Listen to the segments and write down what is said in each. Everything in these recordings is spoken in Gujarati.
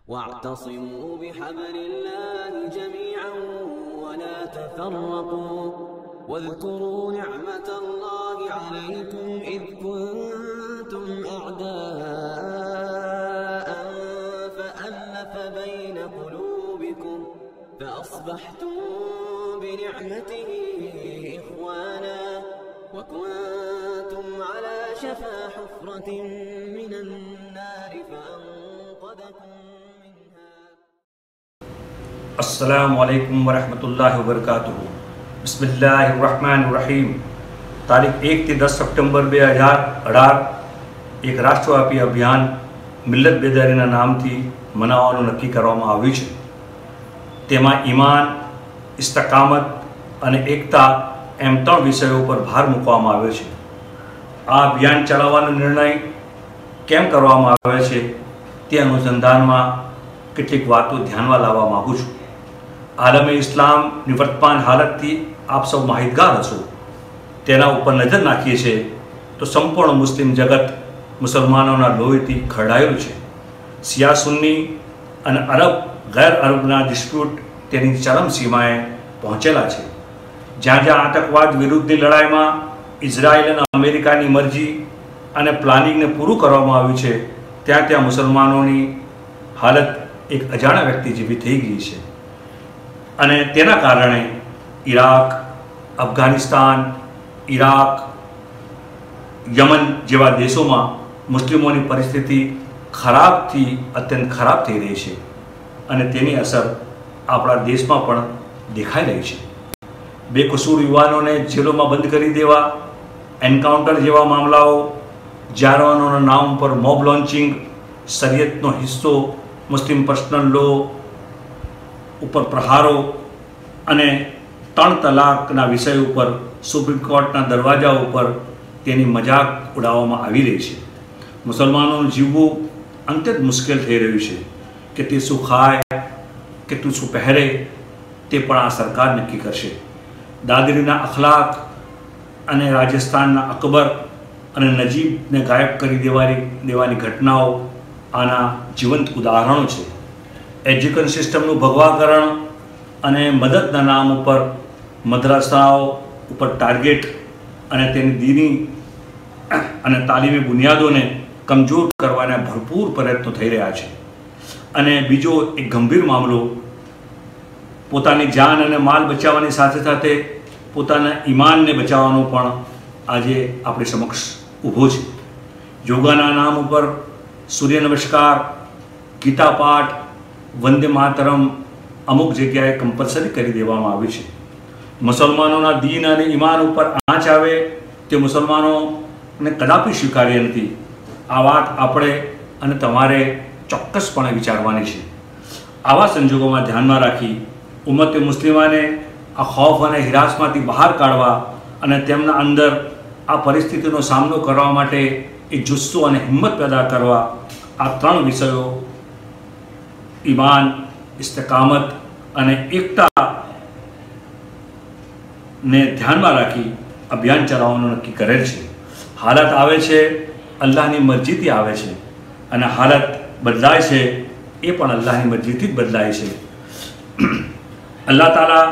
واعتصموا بحبل الله جميعا ولا تفرقوا واذكروا نعمة الله عليكم إذ كنتم أعداء فألف بين قلوبكم فأصبحتم بنعمته إخوانا وكنتم على شفا حفرة من النار فأنقذكم منها. السلام علیکم ورحمۃ اللہ وبرکاتہ. بسم اللہ الرحمن الرحیم. તારીખ 1 થી 10 સપ્ટેમ્બર 2018 એક રાષ્ટ્રવ્યાપી અભિયાન મિલ્લત બેદારીના નામથી મનાવવાનું નક્કી કરવામાં આવ્યું છે. તેમાં ઈમાન, istaqamat અને એકતા એમ 3 વિષયો પર ભાર મૂકવામાં આવ્યો છે. આ અભિયાન ચલાવવાનો નિર્ણય કેમ કરવામાં આવ્યો છે તે અનુસંધાનમાં કેટલીક વાતો ધ્યાનમાં લાવવા માગું છું. આલમે ઇસ્લામની વર્તમાન હાલતથી આપ સૌ માહિતગાર હશો. તેના ઉપર નજર નાખીએ છીએ તો સંપૂર્ણ મુસ્લિમ જગત મુસલમાનોના લોહીથી ખરડાયેલું છે. શિયા સુન્ની અને અરબ ગેર અરબના ડિસ્પ્યુટ તેની ચરમ સીમાએ પહોંચેલા છે. જ્યાં જ્યાં આતંકવાદ વિરુદ્ધની લડાઈમાં ઇઝરાયલ અને અમેરિકાની મરજી અને પ્લાનિંગને પૂરું કરવામાં આવ્યું છે, ત્યાં ત્યાં મુસલમાનોની હાલત એક અજાણ્યા વ્યક્તિ જેવી થઈ ગઈ છે. અને તેના કારણે ઈરાક, અફઘાનિસ્તાન, ઈરાક, યમન જેવા દેશોમાં મુસ્લિમોની પરિસ્થિતિ ખરાબથી અત્યંત ખરાબ થઈ રહી છે અને તેની અસર આપણા દેશમાં પણ દેખાઈ રહી છે. બેકસૂર યુવાનોને જેલોમાં બંધ કરી દેવા, એન્કાઉન્ટર જેવા મામલાઓ, જાનવરોના નામ પર મોબ લોન્ચિંગ, શરીયતનો હિસ્સો મુસ્લિમ પર્સનલ લો ઉપર પ્રહારો અને 3 તલાકના વિષય ઉપર સુપ્રીમ કોર્ટના દરવાજા ઉપર તેની મજાક ઉડાવવામાં આવી રહી છે. મુસલમાનોનું જીવવું અત્યંત મુશ્કેલ થઈ રહ્યું છે કે તે શું ખાય કે તું શું પહેરે તે પણ આ સરકાર નક્કી કરશે. દાદરીના અખલાક અને રાજસ્થાનના અકબર અને નજીબને ગાયબ કરી દેવાની ઘટનાઓ આના જીવંત ઉદાહરણો છે. એજ્યુકેશન સિસ્ટમનું ભગવાકરણ અને મદદના નામ ઉપર મદ્રસાઓ ઉપર ટાર્ગેટ અને તેની દીની અને તાલીમી બુનિયાદોને કમજોર કરવાના ભરપૂર પ્રયત્નો થઈ રહ્યા છે. અને બીજો એક ગંભીર મામલો પોતાની જાન અને માલ બચાવવાની સાથે સાથે પોતાના ઈમાનને બચાવવાનો પણ આજે આપણી સમક્ષ ઊભો છે. યોગાના નામ ઉપર સૂર્ય નમસ્કાર, ગીતા પાઠ, વંદે માતરમ અમુક જગ્યાએ કમ્પલસરી કરી દેવામાં આવી છે. મુસલમાનોના દીન અને ઈમાન ઉપર આંચ આવે તે મુસલમાનોને કદાપી સ્વીકાર્ય નથી. આ વાત આપણે અને તમારે ચોક્કસપણે વિચારવાની છે. આવા સંજોગોમાં ધ્યાનમાં રાખી ઉમ્મતે મુસ્લિમાને આ ખૌફ અને હિરાસમાંથી બહાર કાઢવા અને તેમના અંદર આ પરિસ્થિતિનો સામનો કરવા માટે એ જુસ્સો અને હિંમત પેદા કરવા આ 3 વિષયો ઈમાન, istaqamat અને એકતાને ધ્યાનમાં રાખી અભિયાન ચલાવવાનું નક્કી કરેલ છે. હાલત આવે છે અલ્લાહની મરજીથી આવે છે અને હાલત બદલાય છે એ પણ અલ્લાહની મરજીથી જ બદલાય છે. અલ્લાહ તાલા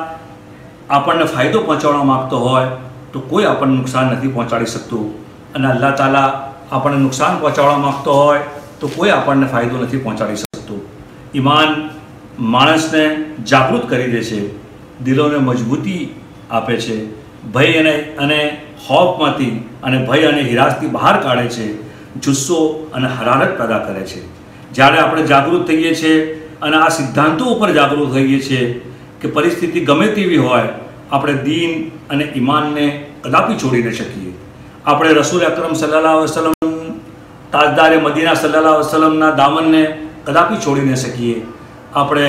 આપણને ફાયદો પહોંચાડવા માગતો હોય તો કોઈ આપણને નુકસાન નથી પહોંચાડી શકતું અને અલ્લાહ તાલા આપણને નુકસાન પહોંચાડવા માગતો હોય તો કોઈ આપણને ફાયદો નથી પહોંચાડી શકતું. ઈમાન માણસને જાગૃત કરી દે છે, દિલોને મજબૂતી આપે છે, ભય અને ખૌફમાંથી અને ભય અને હિરાસથી બહાર કાઢે છે, જુસ્સો અને હરારત પેદા કરે છે. જ્યારે આપણે જાગૃત થઈએ છીએ અને આ સિદ્ધાંતો ઉપર જાગૃત થઈએ છીએ કે પરિસ્થિતિ ગમે તેવી હોય આપણે દીન અને ઈમાનને કદાપી છોડી ન શકીએ. આપણે રસૂલ અકરમ સલ્લલ્લાહુ અલૈહિ વસલ્લમ, તાજદારે મદીના સલ્લલ્લાહુ અલૈહિ વસલ્લમના દામનને કદાપી છોડી ન શકીએ. આપણે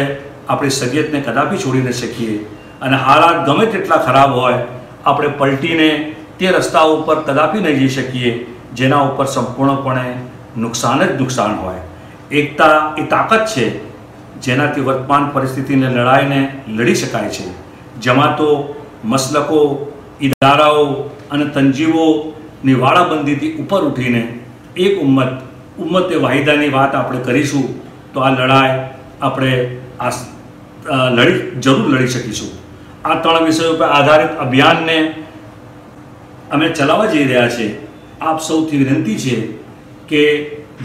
આપણી શરીયતને કદાપી છોડી ન શકીએ અને હાલાત ગમે તેટલા ખરાબ હોય આપણે પલટીને તે રસ્તા ઉપર કદાપી નહીં જઈ શકીએ જેના ઉપર સંપૂર્ણપણે નુકસાન જ નુકસાન હોય. એકતા એ તાકાત છે જેનાથી વર્તમાન પરિસ્થિતિને લડાઈને લડી શકાય છે. જમાતો, મસલકો, ઇદારાઓ અને તંજીમોની વાળાબંધીથી ઉપર ઉઠીને એક ઉમ્મતે વાહિદાની વાત આપણે કરીશું તો આ લડાઈ આપણે જરૂર લડી શકીશું. આ 3 વિષયો પર આધારિત અભિયાનને અમે ચલાવવા જઈ રહ્યા છીએ. આપ સૌથી વિનંતી છે કે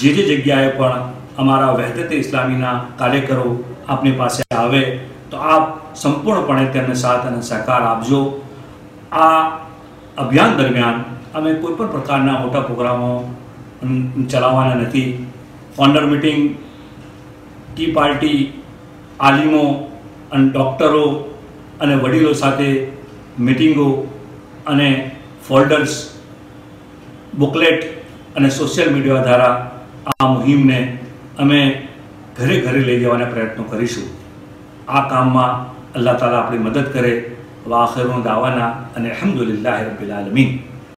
જે જગ્યાએ પણ અમારા વહદત ઇસ્લામીના કાર્યકરો આપની પાસે આવે તો આપ સંપૂર્ણપણે તેમને સાથ અને સહકાર આપજો. આ અભિયાન દરમિયાન અમે કોઈપણ પ્રકારના મોટા પ્રોગ્રામો ચલાવવાના નથી. ઓનર મિટિંગ, ટી પાર્ટી, આલિમો અને ડૉક્ટરો અને વડીલો સાથે મિટિંગો અને ફોલ્ડર્સ, બુકલેટ અને સોશિયલ મીડિયા દ્વારા આ મુહિમને અમે ઘરે ઘરે લઈ જવાના પ્રયત્નો કરીશું. આ કામમાં અલ્લાહ તાલા આપણી મદદ કરે. વાખિરુ દાવાના અને અલ્હમ્દુલિલ્લાહી રબ્બિલ આલમીન.